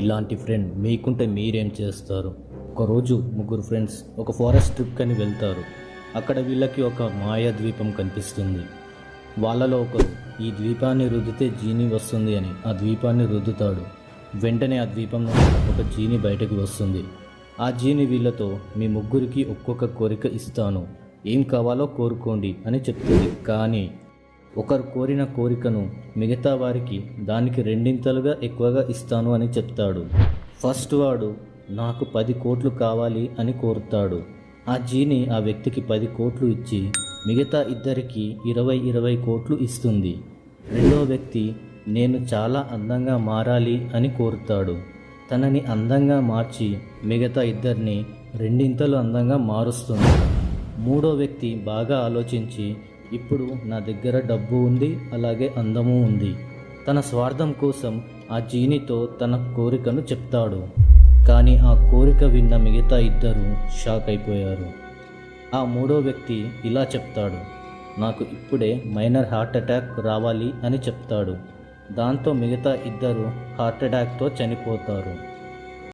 ఇలాంటి ఫ్రెండ్ మీకుంటే మీరేం చేస్తారు? ఒకరోజు ముగ్గురు ఫ్రెండ్స్ ఒక ఫారెస్ట్ ట్రిప్ అని వెళ్తారు. అక్కడ వీళ్ళకి ఒక మాయా ద్వీపం కనిపిస్తుంది. వాళ్ళలో ఒకరు ఈ ద్వీపాన్ని రుద్దితే జీని వస్తుంది అని ఆ ద్వీపాన్ని రుద్దుతాడు. వెంటనే ఆ ద్వీపం నుండి ఒక జీని బయటకు వస్తుంది. ఆ జీని వీళ్ళతో మీ ముగ్గురికి ఒక్కొక్క కోరిక ఇస్తాను, ఏం కావాలో కోరుకోండి అని చెప్తుంది. కానీ ఒకరు కోరిన కోరికను మిగతా వారికి దానికి రెండింతలుగా ఎక్కువగా ఇస్తాను అని చెప్తాడు. ఫస్ట్ వాడు నాకు 10 కోట్లు కావాలి అని కోరుతాడు. ఆ జీని ఆ వ్యక్తికి 10 కోట్లు ఇచ్చి మిగతా ఇద్దరికి 20 కోట్లు ఇస్తుంది. రెండో వ్యక్తి నేను చాలా అందంగా మారాలి అని కోరుతాడు. తనని అందంగా మార్చి మిగతా ఇద్దరిని రెండింతలు అందంగా మారుస్తుంది. మూడో వ్యక్తి బాగా ఆలోచించి ఇప్పుడు నా దగ్గర డబ్బు ఉంది, అలాగే అందము ఉంది. తన స్వార్థం కోసం ఆ జీనితో తన కోరికను చెప్తాడు. కానీ ఆ కోరిక విన్న మిగతా ఇద్దరు షాక్ అయిపోయారు. ఆ మూడో వ్యక్తి ఇలా చెప్తాడు, నాకు ఇప్పుడే మైనర్ హార్ట్ అటాక్ రావాలి అని చెప్తాడు. దాంతో మిగతా ఇద్దరు హార్ట్ అటాక్తో చనిపోతారు.